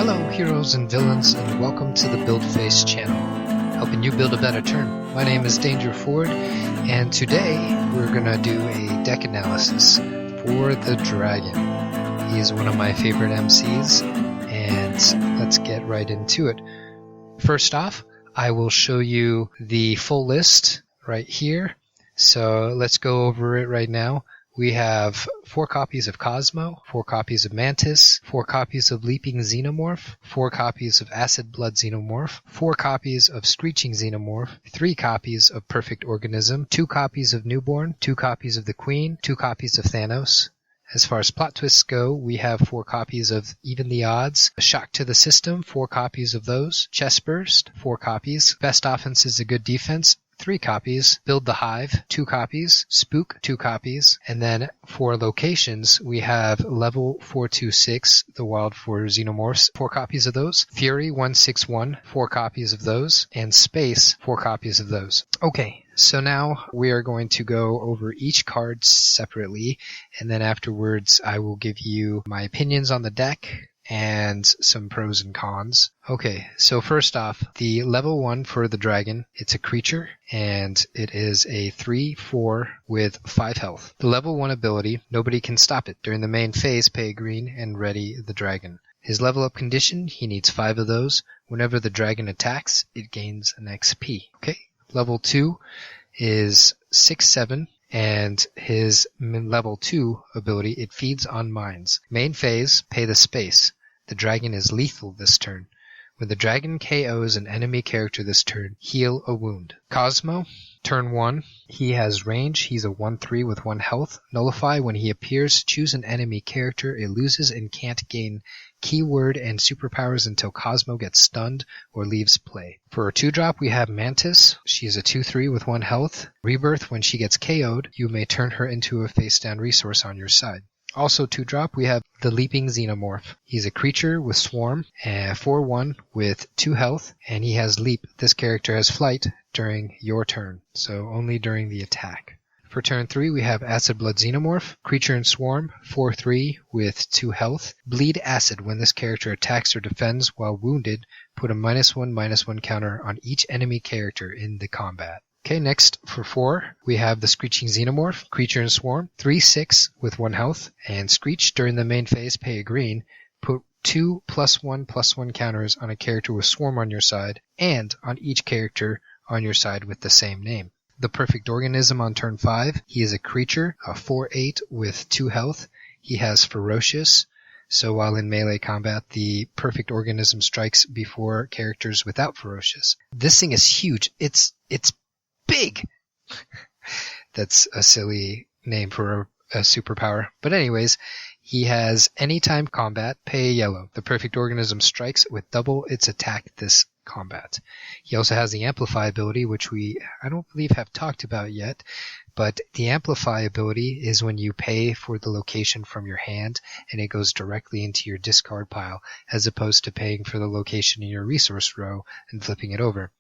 Hello heroes and villains, and welcome to the BuildFace channel, helping you build a better turn. My name is Danger Ford, and today we're going to do a deck analysis for the Dragon. He is one of my favorite MCs, and let's get right into it. First off, I will show you the full list right here, so let's go over it right now. We have 4 copies of Cosmo, 4 copies of Mantis, 4 copies of Leaping Xenomorph, 4 copies of Acid Blood Xenomorph, 4 copies of Screeching Xenomorph, 3 copies of Perfect Organism, 2 copies of Newborn, 2 copies of the Queen, 2 copies of Thanos. As far as plot twists go, we have 4 copies of Even the Odds, A Shock to the System, 4 copies of those, Chest Burst, 4 copies, Best Offense is a Good Defense, 3 copies, Build the Hive, 2 copies, Spook, 2 copies, and then for locations, we have Level 426, the Wild 4 Xenomorphs, 4 copies of those, Fury 161, 4 copies of those, and Space, 4 copies of those. Okay, so now we are going to go over each card separately, and then afterwards I will give you my opinions on the deck, and some pros and cons. Okay, so first off, the level 1 for the Dragon, it's a creature, and it is a 3/4 with 5 health. The level 1 ability, nobody can stop it. During the main phase, pay green and ready the Dragon. His level up condition, he needs 5 of those. Whenever the Dragon attacks, it gains an XP. Okay, level 2 is 6/7. And his level 2 ability, it feeds on mines. Main phase, pay the space. The Dragon is lethal this turn. When the Dragon KOs an enemy character this turn, heal a wound. Cosmo, turn 1. He has range. He's a 1/3 with 1 health. Nullify, when he appears, choose an enemy character. It loses and can't gain keyword and superpowers until Cosmo gets stunned or leaves play. For a 2-drop, we have Mantis. She is a 2/3 with 1 health. Rebirth, when she gets KO'd, you may turn her into a face-down resource on your side. Also 2-drop, we have the Leaping Xenomorph. He's a creature with Swarm, 4/1 with 2 health, and he has Leap. This character has Flight during your turn, so only during the attack. For turn 3, we have Acid Blood Xenomorph, creature in Swarm, 4/3 with 2 health. Bleed Acid, when this character attacks or defends while wounded, put a -1/-1 counter on each enemy character in the combat. Okay, next for 4, we have the Screeching Xenomorph, creature in Swarm, 3/6 with 1 health, and Screech during the main phase, pay a green, put 2 +1/+1 counters on a character with Swarm on your side, and on each character on your side with the same name. The Perfect Organism on turn 5, he is a creature, a 4/8 with 2 health, he has Ferocious, so while in melee combat, the Perfect Organism strikes before characters without Ferocious. This thing is huge, it's big! That's a silly name for a superpower. But anyways, he has anytime combat, pay a yellow. The Perfect Organism strikes with double its attack this combat. He also has the Amplify ability, which I don't believe have talked about yet, but the Amplify ability is when you pay for the location from your hand and it goes directly into your discard pile, as opposed to paying for the location in your resource row and flipping it over.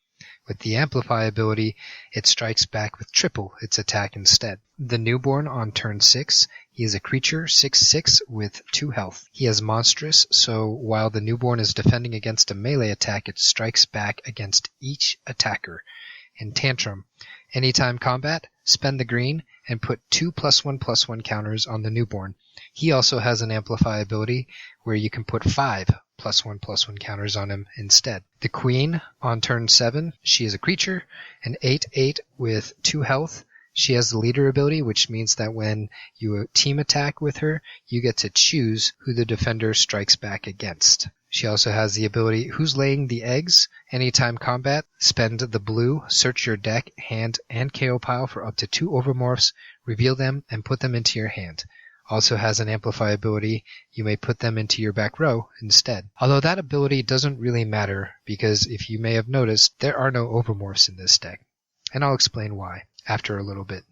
With the Amplify ability, it strikes back with triple its attack instead. The Newborn on turn 6, he is a creature, 6/6 with 2 health. He has Monstrous, so while the Newborn is defending against a melee attack, it strikes back against each attacker. And Tantrum, anytime combat, spend the green and put 2 +1/+1 counters on the Newborn. He also has an Amplify ability where you can put 5 +1/+1 counters on him instead. The Queen on turn 7, she is a creature, an 8/8 with 2 health. She has the Leader ability, which means that when you team attack with her, you get to choose who the defender strikes back against. She also has the ability, Who's Laying the Eggs? Anytime combat, spend the blue, search your deck, hand, and KO pile for up to 2 Overmorphs, reveal them, and put them into your hand. Also has an Amplify ability, you may put them into your back row instead. Although that ability doesn't really matter, because if you may have noticed, there are no Overmorphs in this deck. And I'll explain why after a little bit.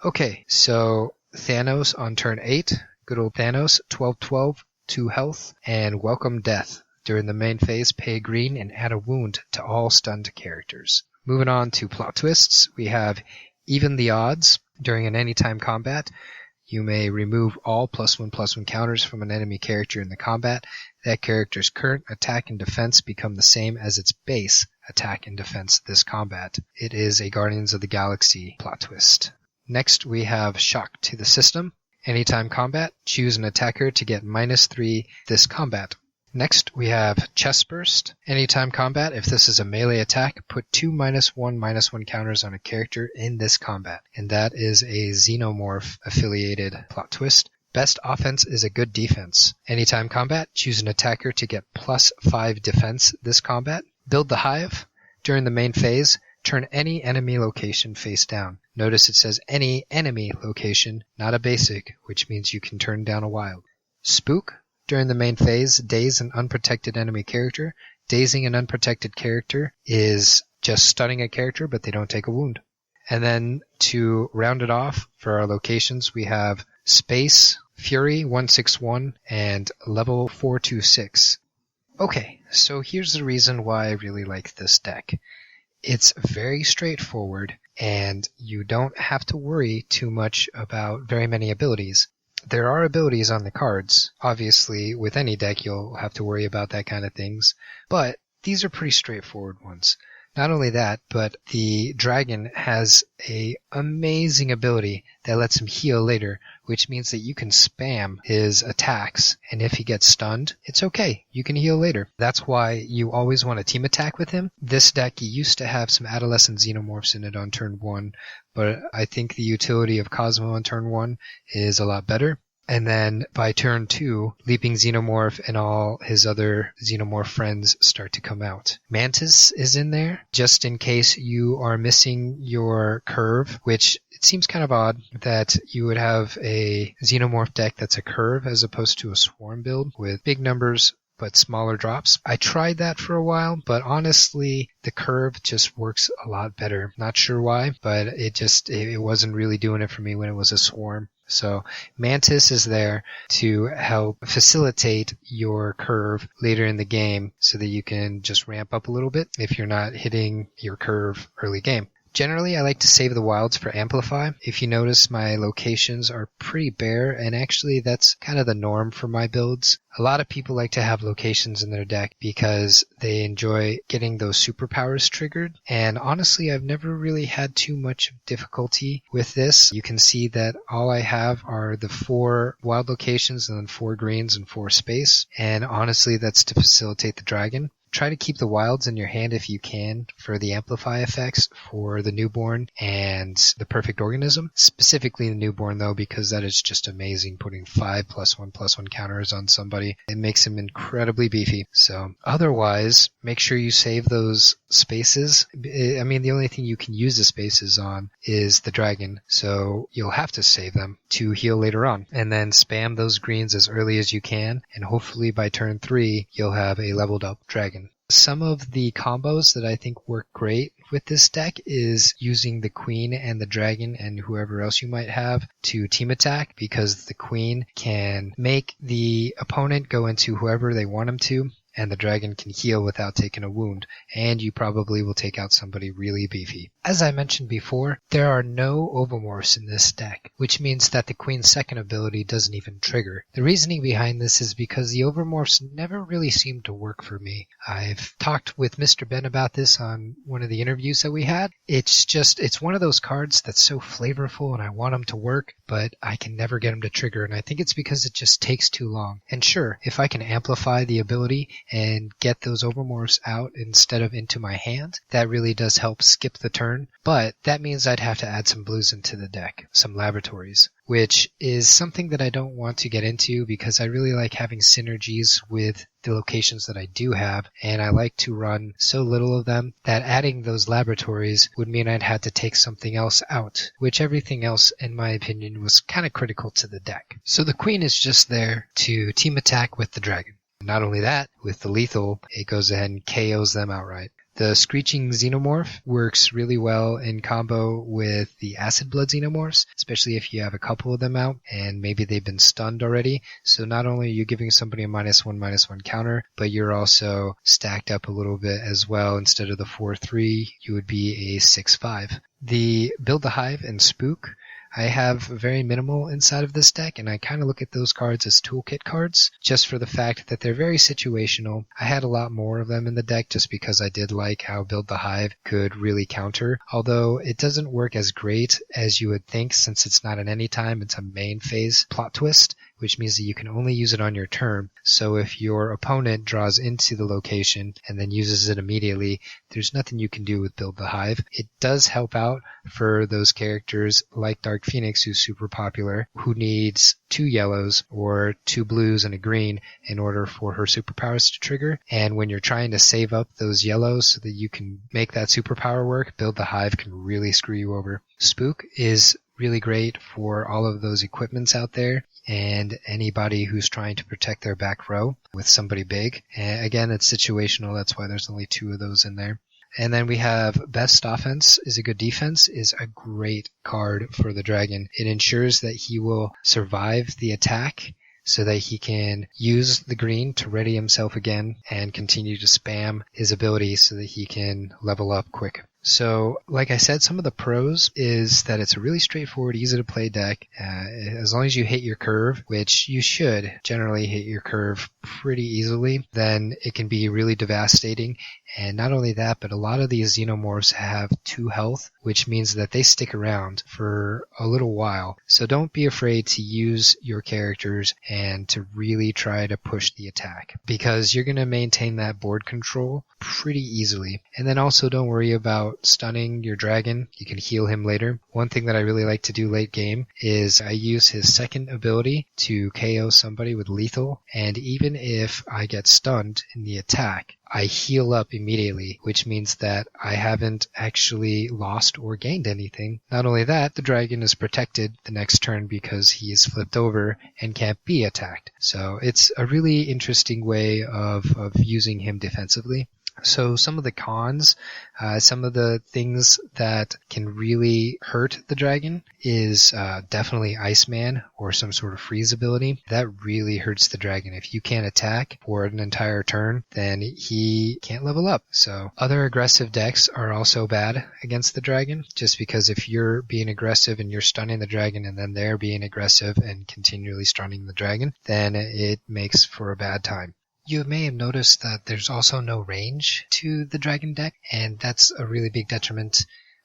Okay, so Thanos on turn 8, good old Thanos, 12/12, 2 health, and Welcome Death. During the main phase, pay green and add a wound to all stunned characters. Moving on to plot twists, we have Even the Odds. During an anytime combat, you may remove all +1/+1 counters from an enemy character in the combat. That character's current attack and defense become the same as its base attack and defense this combat. It is a Guardians of the Galaxy plot twist. Next, we have Shock to the System. Anytime combat, choose an attacker to get -3 this combat. Next, we have Chest Burst. Anytime combat, if this is a melee attack, put 2 -1/-1 counters on a character in this combat. And that is a Xenomorph affiliated plot twist. Best offense is a good defense. Anytime combat, choose an attacker to get +5 defense this combat. Build the Hive. During the main phase, turn any enemy location face down. Notice it says any enemy location, not a basic, which means you can turn down a wild. Spook. During the main phase, daze an unprotected enemy character. Dazing an unprotected character is just stunning a character, but they don't take a wound. And then to round it off, for our locations, we have Space, Fury 161, and Level 426. Okay, so here's the reason why I really like this deck. It's very straightforward, and you don't have to worry too much about very many abilities. There are abilities on the cards. Obviously, with any deck, you'll have to worry about that kind of things. But these are pretty straightforward ones. Not only that, but the dragon has an amazing ability that lets him heal later, which means that you can spam his attacks, and if he gets stunned, it's okay. You can heal later. That's why you always want to team attack with him. This deck used to have some adolescent xenomorphs in it on turn 1, but I think the utility of Cosmo on turn 1 is a lot better. And then by turn 2, Leaping Xenomorph and all his other Xenomorph friends start to come out. Mantis is in there, just in case you are missing your curve, which it seems kind of odd that you would have a Xenomorph deck that's a curve as opposed to a swarm build with big numbers but smaller drops. I tried that for a while, but honestly, the curve just works a lot better. Not sure why, but it wasn't really doing it for me when it was a swarm. So Mantis is there to help facilitate your curve later in the game so that you can just ramp up a little bit if you're not hitting your curve early game. Generally, I like to save the wilds for Amplify. If you notice, my locations are pretty bare, and actually that's kind of the norm for my builds. A lot of people like to have locations in their deck because they enjoy getting those superpowers triggered, and honestly, I've never really had too much difficulty with this. You can see that all I have are the 4 wild locations and then 4 greens and 4 space, and honestly, that's to facilitate the dragon. Try to keep the wilds in your hand if you can for the amplify effects for the newborn and the perfect organism. Specifically the newborn though, because that is just amazing, putting 5 +1/+1 counters on somebody. It makes him incredibly beefy. So otherwise, make sure you save those spaces. I mean, the only thing you can use the spaces on is the dragon, so you'll have to save them to heal later on. And then spam those greens as early as you can, and hopefully by turn 3, you'll have a leveled up dragon. Some of the combos that I think work great with this deck is using the queen and the dragon and whoever else you might have to team attack, because the queen can make the opponent go into whoever they want him to, and the dragon can heal without taking a wound, and you probably will take out somebody really beefy. As I mentioned before, there are no Ovomorphs in this deck, which means that the Queen's second ability doesn't even trigger. The reasoning behind this is because the Ovomorphs never really seemed to work for me. I've talked with Mr. Ben about this on one of the interviews that we had. It's one of those cards that's so flavorful and I want them to work, but I can never get them to trigger, and I think it's because it just takes too long. And sure, if I can amplify the ability and get those Ovomorphs out instead of into my hand, that really does help skip the turn, but that means I'd have to add some blues into the deck, some laboratories, which is something that I don't want to get into because I really like having synergies with the locations that I do have, and I like to run so little of them that adding those laboratories would mean I'd have to take something else out, which everything else, in my opinion, was kind of critical to the deck. So the Queen is just there to team attack with the dragon. Not only that, with the lethal, it goes ahead and KOs them outright. The Screeching Xenomorph works really well in combo with the Acid Blood Xenomorphs, especially if you have a couple of them out and maybe they've been stunned already. So not only are you giving somebody a -1/-1 counter, but you're also stacked up a little bit as well. Instead of the 4/3, you would be a 6/5. The Build the Hive and Spook, I have very minimal inside of this deck, and I kind of look at those cards as toolkit cards, just for the fact that they're very situational. I had a lot more of them in the deck just because I did like how Build the Hive could really counter, although it doesn't work as great as you would think since it's not an anytime, it's a main phase plot twist, which means that you can only use it on your turn. So if your opponent draws into the location and then uses it immediately, there's nothing you can do with Build the Hive. It does help out for those characters like Dark Phoenix, who's super popular, who needs 2 yellows or 2 blues and a green in order for her superpowers to trigger. And when you're trying to save up those yellows so that you can make that superpower work, Build the Hive can really screw you over. Spook is really great for all of those equipments out there and anybody who's trying to protect their back row with somebody big. And again, it's situational. That's why there's only 2 of those in there. And then we have Best Offense is a Good Defense is a great card for the dragon. It ensures that he will survive the attack so that he can use the green to ready himself again and continue to spam his ability so that he can level up quick. So, like I said, some of the pros is that it's a really straightforward, easy to play deck. As long as you hit your curve, which you should generally hit your curve pretty easily, then it can be really devastating. And not only that, but a lot of these xenomorphs have 2 health, which means that they stick around for a little while. So don't be afraid to use your characters and to really try to push the attack, because you're going to maintain that board control pretty easily. And then also don't worry about stunning your dragon. You can heal him later. One thing that I really like to do late game is I use his second ability to KO somebody with lethal, and even if I get stunned in the attack, I heal up immediately, which means that I haven't actually lost or gained anything. Not only that, the dragon is protected the next turn because he is flipped over and can't be attacked. So it's a really interesting way of using him defensively. So some of the cons, some of the things that can really hurt the dragon is definitely Iceman or some sort of freeze ability. That really hurts the dragon. If you can't attack for an entire turn, then he can't level up. So other aggressive decks are also bad against the dragon, just because if you're being aggressive and you're stunning the dragon and then they're being aggressive and continually stunning the dragon, then it makes for a bad time. You may have noticed that there's also no range to the dragon deck, and that's a really big detriment,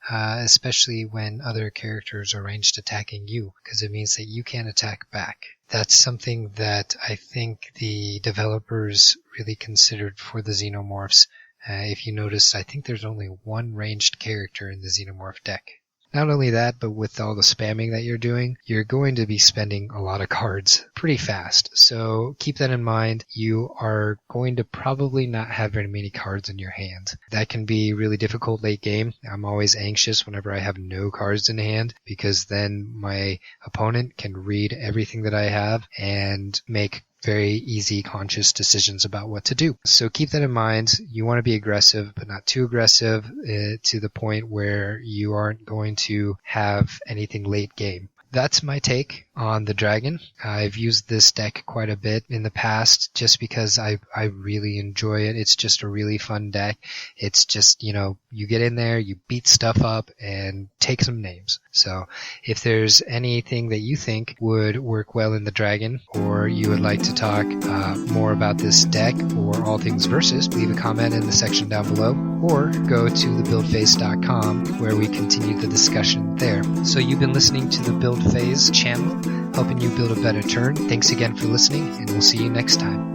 especially when other characters are ranged attacking you, because it means that you can't attack back. That's something that I think the developers really considered for the xenomorphs. If you notice, I think there's only 1 ranged character in the xenomorph deck. Not only that, but with all the spamming that you're doing, you're going to be spending a lot of cards pretty fast. So keep that in mind. You are going to probably not have very many cards in your hand. That can be really difficult late game. I'm always anxious whenever I have no cards in hand, because then my opponent can read everything that I have and make very easy, conscious decisions about what to do. So keep that in mind. You want to be aggressive, but not too aggressive to the point where you aren't going to have anything late game. That's my take on the dragon. I've used this deck quite a bit in the past just because I really enjoy it. It's just a really fun deck. It's just, you get in there, you beat stuff up, and take some names. So if there's anything that you think would work well in the dragon, or you would like to talk more about this deck or all things Versus, leave a comment in the section down below, or go to thebuildphase.com where we continue the discussion there. So you've been listening to the Build Phase channel, helping you build a better turn. Thanks again for listening, and we'll see you next time.